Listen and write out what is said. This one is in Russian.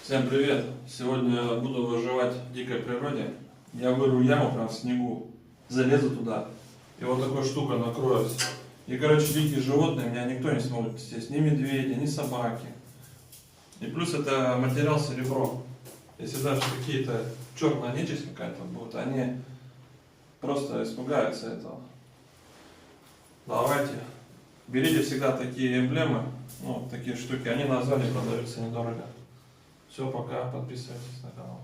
Всем привет! Сегодня буду выживать в дикой природе. Я выру яму прям в снегу, залезу туда, и вот такой штука накроюсь. И, короче, дикие животные меня никто не сможет съесть, ни медведи, ни собаки. И плюс это материал серебро. Если даже какие-то черная нечисть какая-то будет, они просто испугаются этого. Давайте, берите всегда такие эмблемы, ну, такие штуки, они на Озоне продаются недорого. Все, пока, подписывайтесь на канал.